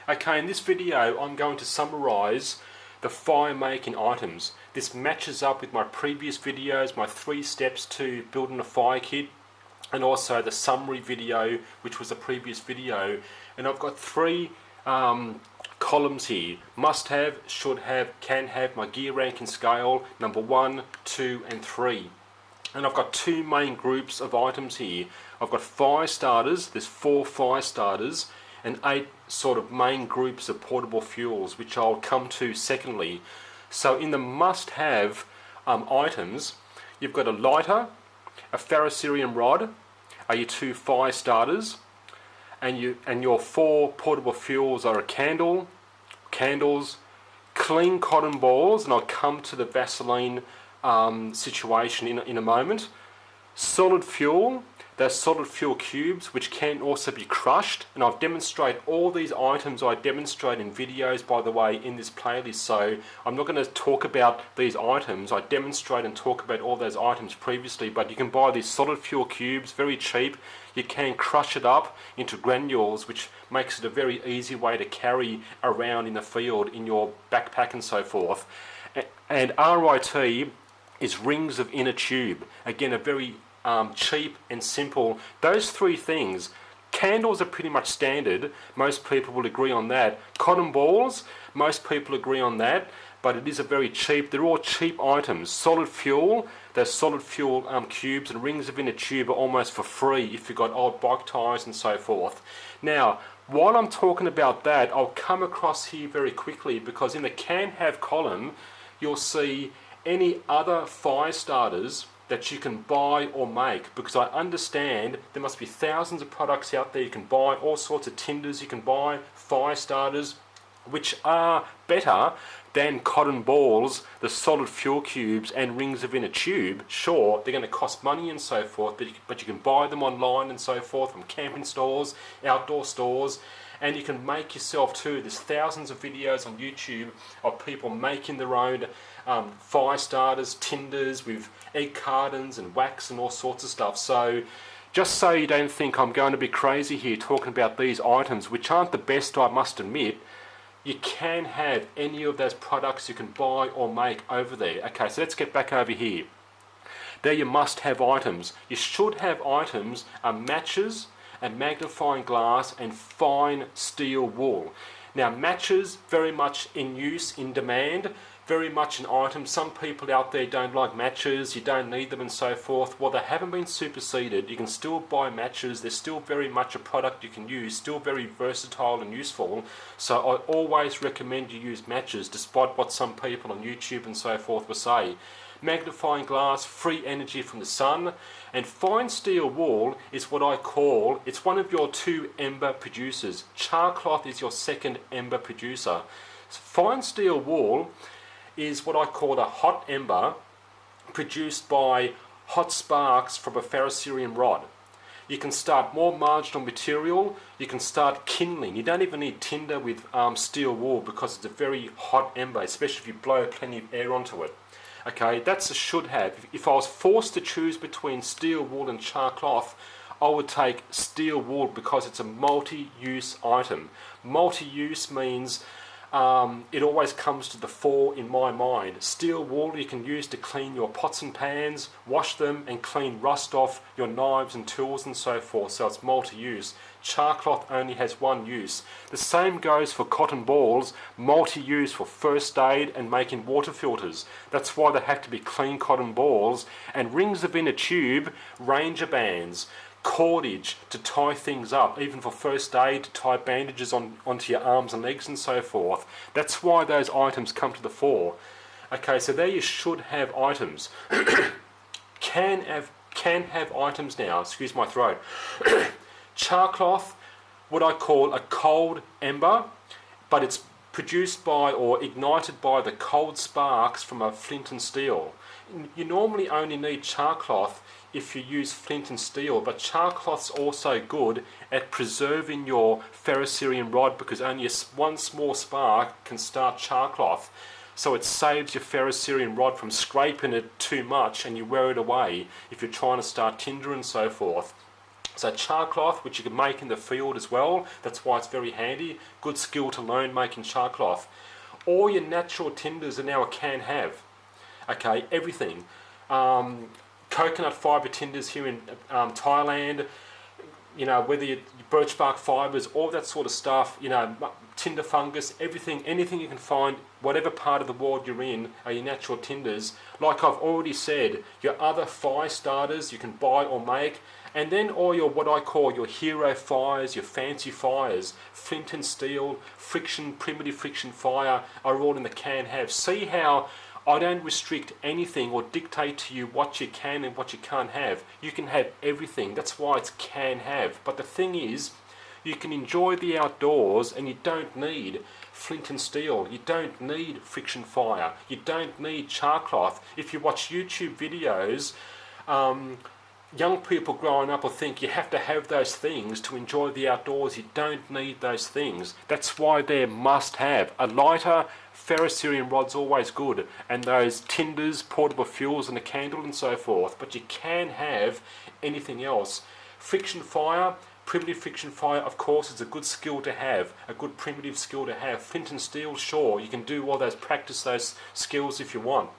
Okay, in this video I'm going to summarise the fire making items. This matches up with my previous videos, my 3 steps to building a fire kit, and also the summary video, which was the previous video. And I've got 3 columns here: must have, should have, can have, my gear ranking scale, number 1, 2 and 3. And I've got 2 main groups of items here. I've got fire starters, there's 4 fire starters, and 8 sort of main groups of portable fuels, which I'll come to secondly. So in the must have items, you've got a lighter, a ferrocerium rod, are your 2 fire starters, and your 4 portable fuels are a candle, candles, clean cotton balls, and I'll come to the Vaseline situation in a moment. Solid fuel, those solid fuel cubes, which can also be crushed, and I've demonstrated all these items. I demonstrate in videos, by the way, in this playlist, so I'm not going to talk about these items. I demonstrate and talk about all those items previously, but you can buy these solid fuel cubes very cheap. You can crush it up into granules, which makes it a very easy way to carry around in the field in your backpack and so forth. And RIT is rings of inner tube. Again, a very cheap and simple. Those 3 things. Candles are pretty much standard. Most people will agree on that. Cotton balls, most people agree on that, but it is a very cheap. They're all cheap items. Solid fuel, those solid fuel cubes and rings of inner tube are almost for free if you've got old bike tyres and so forth. Now, while I'm talking about that, I'll come across here very quickly, because in the can have column, you'll see any other fire starters that you can buy or make, because I understand there must be thousands of products out there you can buy, all sorts of tinders you can buy, fire starters, which are better than cotton balls, the solid fuel cubes and rings of inner tube. Sure, they're going to cost money and so forth, but you can buy them online and so forth from camping stores, outdoor stores, and you can make yourself too. There's thousands of videos on YouTube of people making their own fire starters, tinders with egg cartons and wax and all sorts of stuff. So just so you don't think I'm going to be crazy here talking about these items, which aren't the best, I must admit, you can have any of those products you can buy or make over there. Okay, so let's get back over here. They're your must have items. You should have items are matches, a magnifying glass and fine steel wool. Now, matches, very much in use, in demand, very much an item. Some people out there don't like matches, you don't need them and so forth. Well, they haven't been superseded. You can still buy matches. They're still very much a product you can use, still very versatile and useful. So I always recommend you use matches, despite what some people on YouTube and so forth will say. Magnifying glass, free energy from the sun, and fine steel wool is what I call, it's one of your 2 ember producers. Charcloth is your 2nd ember producer. So fine steel wool is what I call a hot ember produced by hot sparks from a ferrocerium rod. You can start more marginal material, you can start kindling. You don't even need tinder with steel wool, because it's a very hot ember, especially if you blow plenty of air onto it. Okay, that's a should have. If I was forced to choose between steel wool and char cloth, I would take steel wool, because it's a multi-use item. Multi-use means it always comes to the fore in my mind. Steel wool you can use to clean your pots and pans, wash them and clean rust off your knives and tools and so forth, so it's multi-use. Charcloth only has 1 use. The same goes for cotton balls, multi-use for first aid and making water filters. That's why they have to be clean cotton balls. And rings of inner tube, ranger bands, cordage to tie things up, even for first aid, to tie bandages onto your arms and legs and so forth. That's why those items come to the fore. Okay, so there you should have items. Can have items now, excuse my throat. Charcloth, what I call a cold ember, but it's produced by or ignited by the cold sparks from a flint and steel. You normally only need charcloth if you use flint and steel, but charcloth's also good at preserving your ferrocerium rod, because only 1 small spark can start charcloth. So it saves your ferrocerium rod from scraping it too much and you wear it away if you're trying to start tinder and so forth. So Charcloth, which you can make in the field as well, that's why it's very handy. Good skill to learn making Charcloth. All your natural tinders are now a can have. Okay, everything. Coconut fibre tinders here in Thailand, you know, whether you birch bark fibres, all that sort of stuff, you know, tinder fungus, everything, anything you can find, whatever part of the world you're in, are your natural tinders. Like I've already said, your other fire starters you can buy or make, and then all your, what I call your hero fires, your fancy fires, flint and steel, friction, primitive friction fire, are all in the can have. See how I don't restrict anything or dictate to you what you can and what you can't have. You can have everything. That's why it's can have. But the thing is, you can enjoy the outdoors and you don't need flint and steel. You don't need friction fire. You don't need char cloth. If you watch YouTube videos, young people growing up will think you have to have those things to enjoy the outdoors. You don't need those things. That's why they're must have. A lighter, ferrocerium rod's always good, and those tinders, portable fuels and a candle and so forth, but you can have anything else. Friction fire, primitive friction fire, of course, is a good skill to have, a good primitive skill to have. Flint and steel, sure, you can do all those, practice those skills if you want,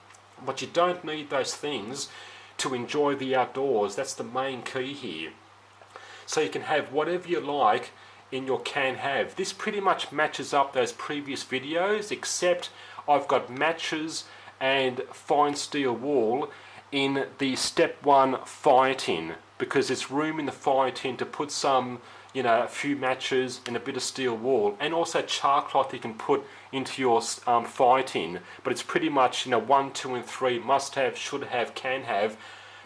but you don't need those things to enjoy the outdoors. That's the main key here. So you can have whatever you like in your can have. This pretty much matches up those previous videos, except I've got matches and fine steel wool in the step 1 fire tin, because there's room in the fire tin to put some, you know, a few matches and a bit of steel wool, and also char cloth you can put into your fire tin. But it's pretty much, you know, 1, 2 and 3 must have, should have, can have,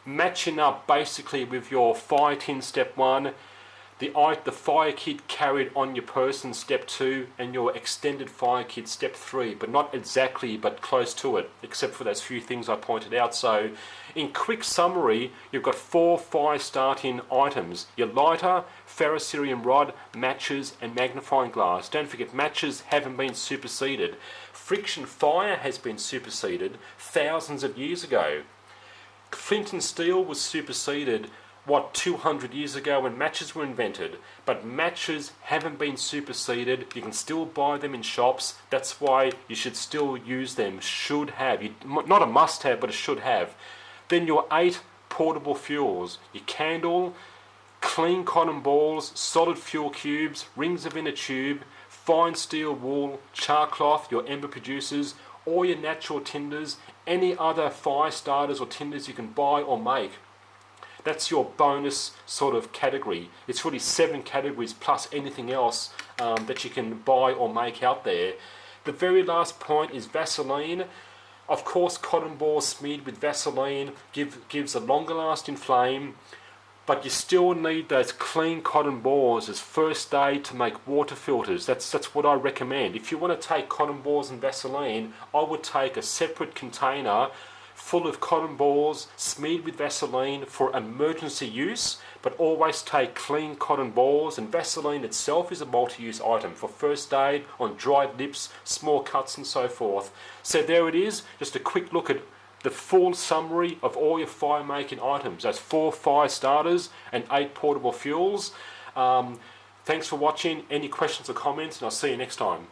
matching up basically with your fire tin step 1, the fire kit carried on your person step 2, and your extended fire kit step 3, but not exactly, but close to it, except for those few things I pointed out. So in quick summary, you've got 4 fire starting items: your lighter, ferrocerium rod, matches and magnifying glass. Don't forget, matches haven't been superseded. Friction fire has been superseded thousands of years ago. Flint and steel was superseded, what, 200 years ago when matches were invented. But matches haven't been superseded. You can still buy them in shops. That's why you should still use them. Should have. Not a must have, but a should have. Then your 8 portable fuels: your candle, clean cotton balls, solid fuel cubes, rings of inner tube, fine steel wool, char cloth, your ember producers, all your natural tinders, any other fire starters or tinders you can buy or make. That's your bonus sort of category. It's really 7 categories plus anything else that you can buy or make out there. The very last point is Vaseline. Of course, cotton balls smeared with Vaseline gives a longer lasting flame, but you still need those clean cotton balls as first aid to make water filters. That's what I recommend. If you want to take cotton balls and Vaseline, I would take a separate container full of cotton balls smeared with Vaseline for emergency use, but always take clean cotton balls. And Vaseline itself is a multi-use item for first aid on dried lips, small cuts and so forth. So there it is, just a quick look at the full summary of all your fire making items. Those 4 fire starters and 8 portable fuels. Thanks for watching. Any questions or comments, and I'll see you next time.